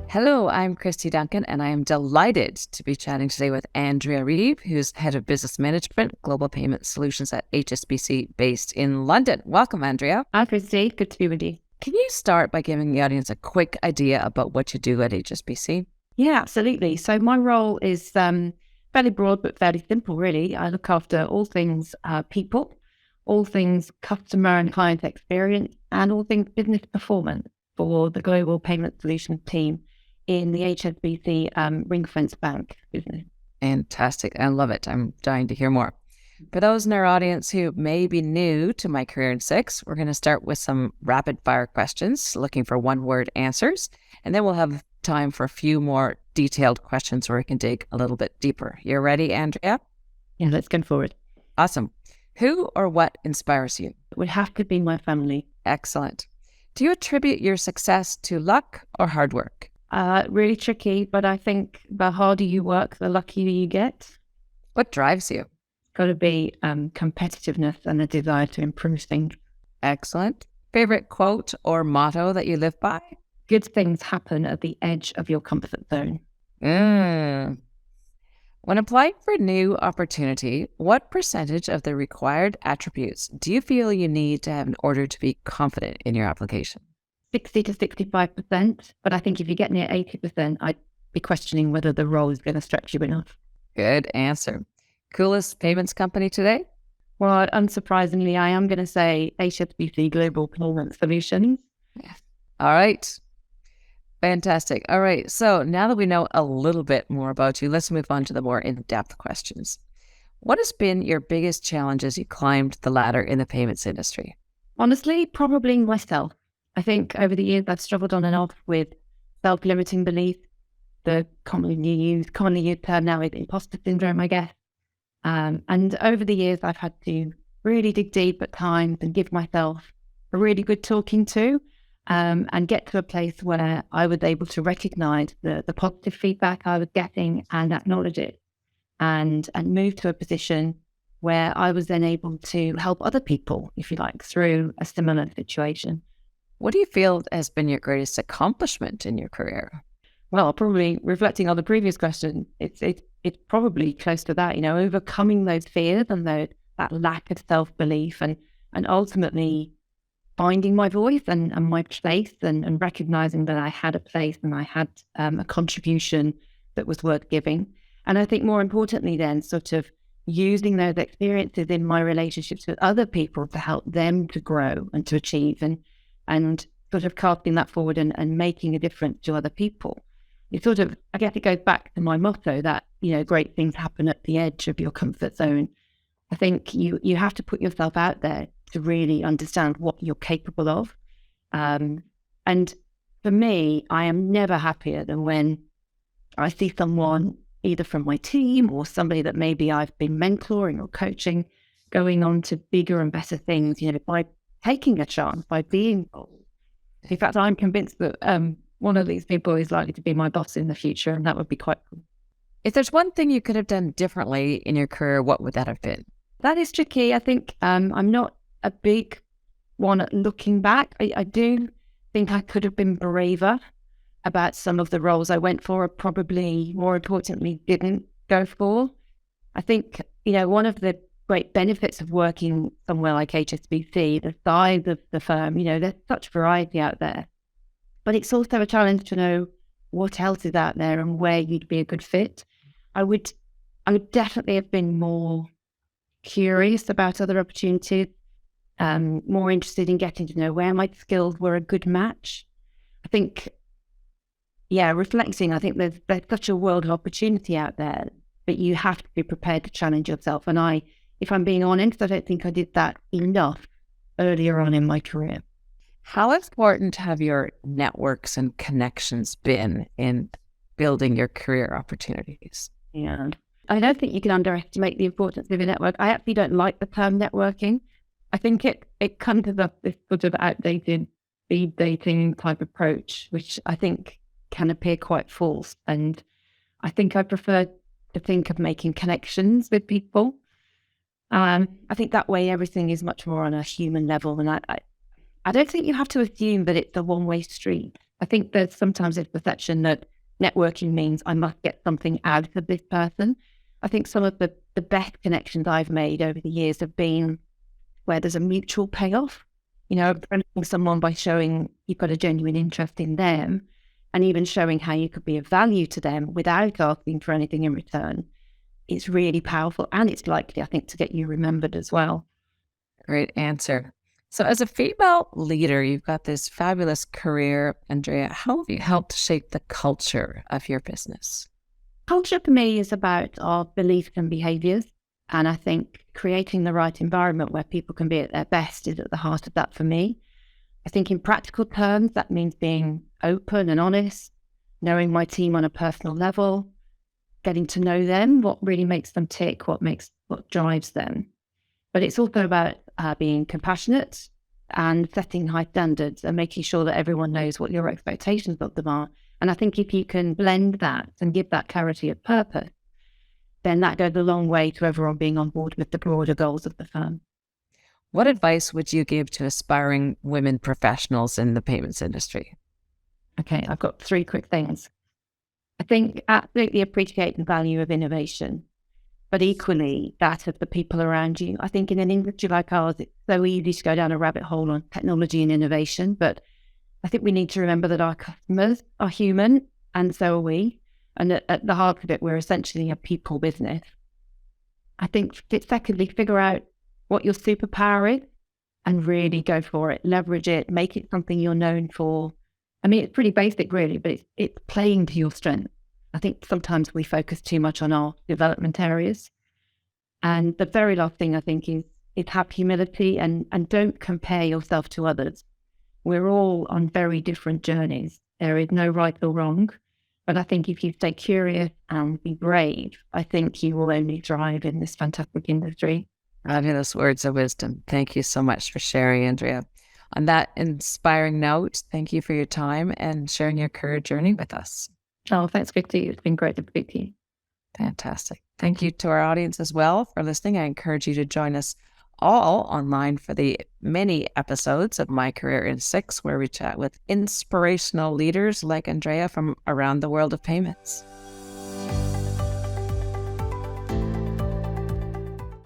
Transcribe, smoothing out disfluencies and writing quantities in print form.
Hello, I'm Kristy Duncan, and I am delighted to be chatting today with Andrea Reeve, who's Head of Business Management, Global Payment Solutions at HSBC based in London. Welcome, Andrea. Hi, Kristy. Good to be with you. Can you start by giving the audience a quick idea about what you do at HSBC? Yeah, absolutely. So my role is fairly broad, but fairly simple, really. I look after all things people, all things customer and client experience, and all things business performance for the Global Payment Solutions team in the HSBC ring-fence bank business. Fantastic. I love it. I'm dying to hear more. For those in our audience who may be new to My Career in Six, we're going to start with some rapid fire questions, looking for one-word answers, and then we'll have time for a few more detailed questions where we can dig a little bit deeper. You ready, Andrea? Yeah, let's go forward. Awesome. Who or what inspires you? It would have to be my family. Excellent. Do you attribute your success to luck or hard work? Really tricky, but I think the harder you work, the luckier you get. What drives you? Got to be competitiveness and a desire to improve things. Excellent. Favorite quote or motto that you live by? Good things happen at the edge of your comfort zone. When applying for a new opportunity, what percentage of the required attributes do you feel you need to have in order to be confident in your application? 60 to 65%. But I think if you get near 80%, I'd be questioning whether the role is going to stretch you enough. Good answer. Coolest payments company today? Well, unsurprisingly, I am going to say HSBC Global Payment Solutions. All right. Fantastic. All right. So now that we know a little bit more about you, let's move on to the more in-depth questions. What has been your biggest challenge as you climbed the ladder in the payments industry? Honestly, probably myself. I think over the years, I've struggled on and off with self-limiting beliefs. The commonly used term now is imposter syndrome, I guess. And over the years, I've had to really dig deep at times and give myself a really good talking to, and get to a place where I was able to recognize the positive feedback I was getting and acknowledge it, and move to a position where I was then able to help other people, if you like, through a similar situation. What do you feel has been your greatest accomplishment in your career? Well, probably reflecting on the previous question, it's probably close to that, overcoming those fears and that lack of self-belief and ultimately finding my voice and my place and recognizing that I had a place and I had a contribution that was worth giving. And I think more importantly then, sort of using those experiences in my relationships with other people to help them to grow and to achieve and sort of casting that forward and making a difference to other people. It sort of, I guess it goes back to my motto that, great things happen at the edge of your comfort zone. I think you have to put yourself out there to really understand what you're capable of. And for me, I am never happier than when I see someone either from my team or somebody that maybe I've been mentoring or coaching going on to bigger and better things, by taking a chance, by being bold. In fact, I'm convinced that one of these people is likely to be my boss in the future, and that would be quite cool. If there's one thing you could have done differently in your career, what would that have been? That is tricky. I think I'm not a big one at looking back. I do think I could have been braver about some of the roles I went for, or probably more importantly, didn't go for. I think, one of the great benefits of working somewhere like HSBC, the size of the firm, there's such variety out there. But it's also a challenge to know what else is out there and where you'd be a good fit. I would definitely have been more curious about other opportunities, more interested in getting to know where my skills were a good match. I think, reflecting, I think there's such a world of opportunity out there, but you have to be prepared to challenge yourself. And if I'm being honest, I don't think I did that enough earlier on in my career. How important have your networks and connections been in building your career opportunities? Yeah, I don't think you can underestimate the importance of a network. I actually don't like the term networking. I think it conjures up this sort of outdated speed dating type approach, which I think can appear quite false. And I think I prefer to think of making connections with people. I think that way everything is much more on a human level. And I don't think you have to assume that it's a one-way street. I think there's sometimes this perception that networking means I must get something out of this person. I think some of the best connections I've made over the years have been where there's a mutual payoff. Befriending someone by showing you've got a genuine interest in them and even showing how you could be of value to them without asking for anything in return. It's really powerful, and it's likely, I think, to get you remembered as well. Great answer. So, as a female leader, you've got this fabulous career, Andrea. How have you helped shape the culture of your business? Culture for me is about our beliefs and behaviours. And I think creating the right environment where people can be at their best is at the heart of that for me. I think in practical terms, that means being open and honest, knowing my team on a personal level, getting to know them, what really makes them tick, what drives them. But it's also about being compassionate and setting high standards and making sure that everyone knows what your expectations of them are. And I think if you can blend that and give that clarity of purpose, then that goes a long way to everyone being on board with the broader goals of the firm. What advice would you give to aspiring women professionals in the payments industry? Okay, I've got 3 quick things. I think absolutely appreciate the value of innovation, but equally that of the people around you. I think in an industry like ours, it's so easy to go down a rabbit hole on technology and innovation, but I think we need to remember that our customers are human, and so are we. And at the heart of it, we're essentially a people business. I think, secondly, figure out what your superpower is and really go for it. Leverage it. Make it something you're known for. I mean, it's pretty basic, really, but it's playing to your strength. I think sometimes we focus too much on our development areas. And the very last thing I think is have humility and don't compare yourself to others. We're all on very different journeys. There is no right or wrong. But I think if you stay curious and be brave, I think you will only thrive in this fantastic industry. Fabulous words of wisdom. Thank you so much for sharing, Andrea. On that inspiring note, thank you for your time and sharing your career journey with us. Oh, thanks, Kristy. It's been great to speak to you. Fantastic. Thank you to our audience as well for listening. I encourage you to join us all online for the many episodes of My Career in 6, where we chat with inspirational leaders like Andrea from around the world of payments.